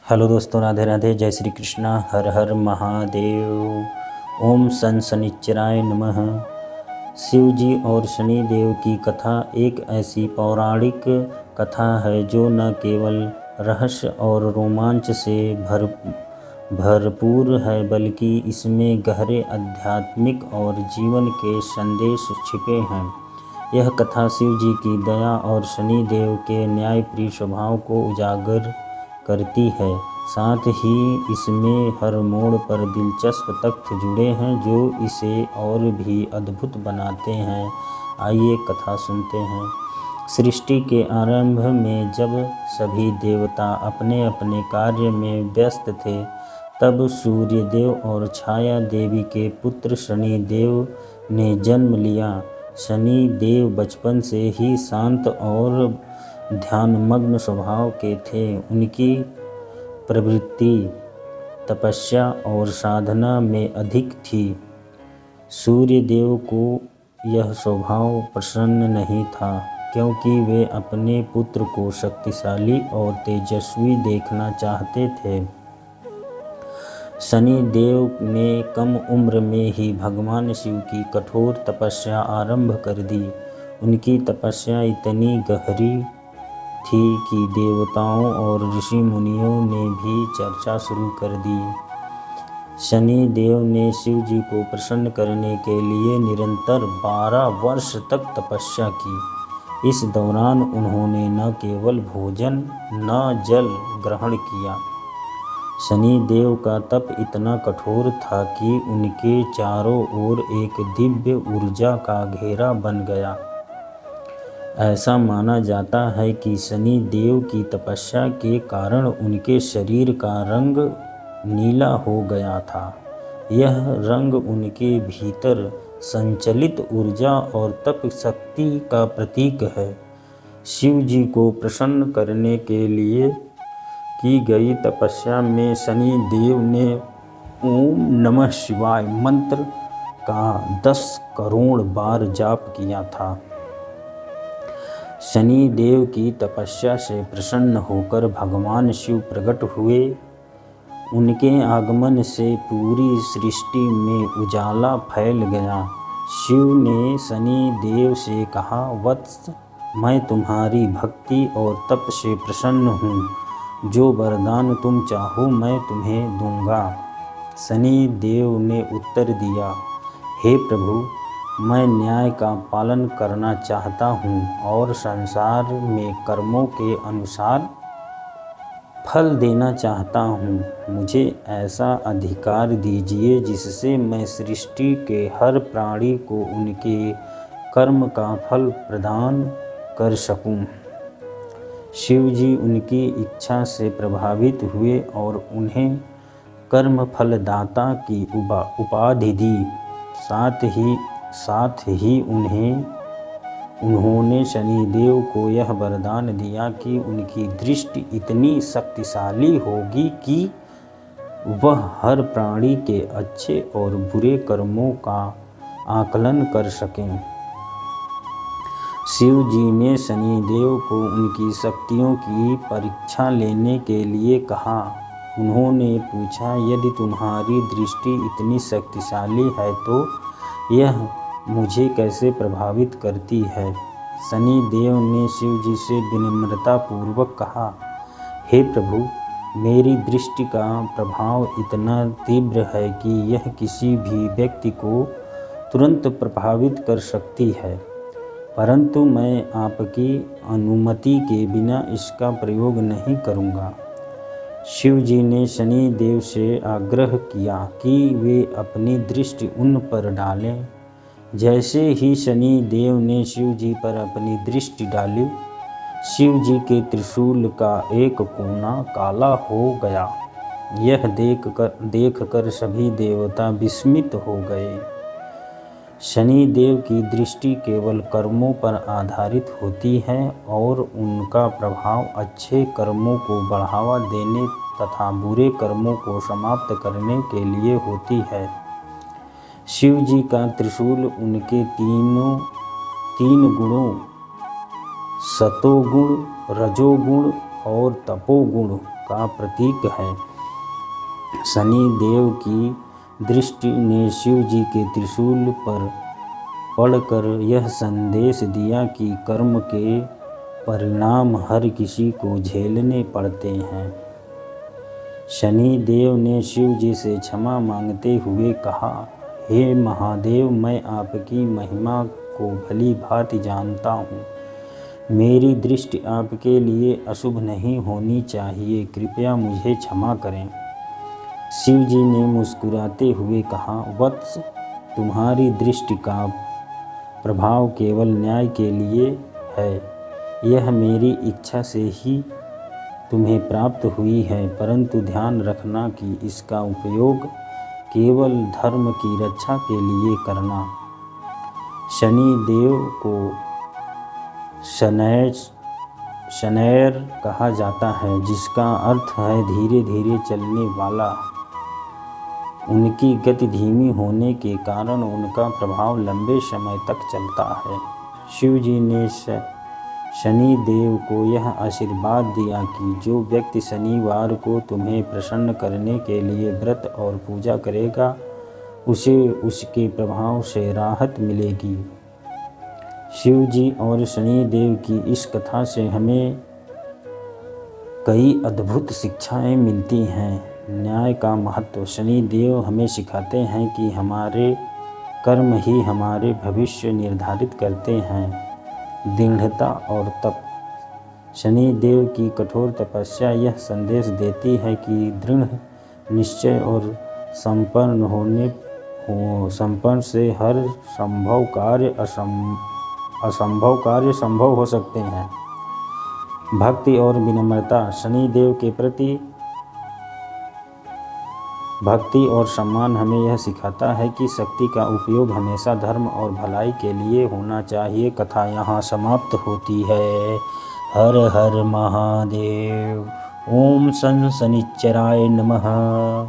Hello दोस्तों, राधे राधे, जय श्री कृष्णा, हर हर महादेव। ओम सन शनिच्चराय नमः। शिव जी और शनि देव की कथा एक ऐसी पौराणिक कथा है जो न केवल रहस्य और रोमांच से भरपूर है, बल्कि इसमें गहरे आध्यात्मिक और जीवन के संदेश छिपे हैं। यह कथा शिव जी की दया और शनि देव के न्यायप्रिय स्वभाव को उजागर करती है। साथ ही इसमें हर मोड़ पर दिलचस्प तथ्य जुड़े हैं जो इसे और भी अद्भुत बनाते हैं। आइए कथा सुनते हैं। सृष्टि के आरंभ में जब सभी देवता अपने अपने कार्य में व्यस्त थे, तब सूर्यदेव और छाया देवी के पुत्र शनि देव ने जन्म लिया। शनि देव बचपन से ही शांत और ध्यानमग्न स्वभाव के थे। उनकी प्रवृत्ति तपस्या और साधना में अधिक थी। सूर्य देव को यह स्वभाव प्रसन्न नहीं था, क्योंकि वे अपने पुत्र को शक्तिशाली और तेजस्वी देखना चाहते थे। शनि देव ने कम उम्र में ही भगवान शिव की कठोर तपस्या आरंभ कर दी। उनकी तपस्या इतनी गहरी थी कि देवताओं और ऋषि मुनियों ने भी चर्चा शुरू कर दी। शनि देव ने शिव जी को प्रसन्न करने के लिए निरंतर 12 वर्ष तक तपस्या की। इस दौरान उन्होंने न केवल भोजन न जल ग्रहण किया। शनि देव का तप इतना कठोर था कि उनके चारों ओर एक दिव्य ऊर्जा का घेरा बन गया। ऐसा माना जाता है कि शनि देव की तपस्या के कारण उनके शरीर का रंग नीला हो गया था। यह रंग उनके भीतर संचलित ऊर्जा और तप शक्ति का प्रतीक है। शिव जी को प्रसन्न करने के लिए की गई तपस्या में शनि देव ने ओम नमः शिवाय मंत्र का 10 करोड़ बार जाप किया था। शनि देव की तपस्या से प्रसन्न होकर भगवान शिव प्रकट हुए। उनके आगमन से पूरी सृष्टि में उजाला फैल गया। शिव ने शनि देव से कहा, वत्स, मैं तुम्हारी भक्ति और तप से प्रसन्न हूँ। जो वरदान तुम चाहो मैं तुम्हें दूंगा। शनि देव ने उत्तर दिया, हे प्रभु, मैं न्याय का पालन करना चाहता हूँ और संसार में कर्मों के अनुसार फल देना चाहता हूँ। मुझे ऐसा अधिकार दीजिए जिससे मैं सृष्टि के हर प्राणी को उनके कर्म का फल प्रदान कर सकूँ। शिव जी उनकी इच्छा से प्रभावित हुए और उन्हें कर्म फलदाता की उपाधि दी। साथ ही उन्होंने शनिदेव को यह वरदान दिया कि उनकी दृष्टि इतनी शक्तिशाली होगी कि वह हर प्राणी के अच्छे और बुरे कर्मों का आकलन कर सकें। शिव जी ने शनिदेव को उनकी शक्तियों की परीक्षा लेने के लिए कहा। उन्होंने पूछा, यदि तुम्हारी दृष्टि इतनी शक्तिशाली है तो यह मुझे कैसे प्रभावित करती है? शनि देव ने शिव जी से विनम्रतापूर्वक कहा, हे प्रभु, मेरी दृष्टि का प्रभाव इतना तीव्र है कि यह किसी भी व्यक्ति को तुरंत प्रभावित कर सकती है, परंतु मैं आपकी अनुमति के बिना इसका प्रयोग नहीं करूँगा। शिव जी ने शनि देव से आग्रह किया कि वे अपनी दृष्टि उन पर डालें। जैसे ही शनि देव ने शिव जी पर अपनी दृष्टि डाली, शिव जी के त्रिशूल का एक कोना काला हो गया। यह देखकर सभी देवता विस्मित हो गए। शनि देव की दृष्टि केवल कर्मों पर आधारित होती है और उनका प्रभाव अच्छे कर्मों को बढ़ावा देने तथा बुरे कर्मों को समाप्त करने के लिए होती है। शिव जी का त्रिशूल उनके तीन गुणों सतोगुण, रजोगुण और तपोगुण का प्रतीक है। शनि देव की दृष्टि ने शिव जी के त्रिशूल पर पढ़कर यह संदेश दिया कि कर्म के परिणाम हर किसी को झेलने पड़ते हैं। शनि देव ने शिव जी से क्षमा मांगते हुए कहा, हे महादेव, मैं आपकी महिमा को भली भांति जानता हूँ। मेरी दृष्टि आपके लिए अशुभ नहीं होनी चाहिए, कृपया मुझे क्षमा करें। शिव जी ने मुस्कुराते हुए कहा, वत्स, तुम्हारी दृष्टि का प्रभाव केवल न्याय के लिए है। यह मेरी इच्छा से ही तुम्हें प्राप्त हुई है, परंतु ध्यान रखना कि इसका उपयोग केवल धर्म की रक्षा के लिए करना। शनि देव को शनैर कहा जाता है, जिसका अर्थ है धीरे धीरे चलने वाला। उनकी गति धीमी होने के कारण उनका प्रभाव लंबे समय तक चलता है। शिव जी ने शनि देव को यह आशीर्वाद दिया कि जो व्यक्ति शनिवार को तुम्हें प्रसन्न करने के लिए व्रत और पूजा करेगा, उसे उसके प्रभाव से राहत मिलेगी। शिव जी और शनि देव की इस कथा से हमें कई अद्भुत शिक्षाएं मिलती हैं। न्याय का महत्व। शनि देव हमें सिखाते हैं कि हमारे कर्म ही हमारे भविष्य निर्धारित करते हैं। दृढ़ता और तप। शनि देव की कठोर तपस्या यह संदेश देती है कि दृढ़ निश्चय और संपन्न से हर असंभव कार्य संभव हो सकते हैं। भक्ति और विनम्रता। शनि देव के प्रति भक्ति और सम्मान हमें यह सिखाता है कि शक्ति का उपयोग हमेशा धर्म और भलाई के लिए होना चाहिए। कथा यहाँ समाप्त होती है। हर हर महादेव। ओम शनिश्चराय नमः।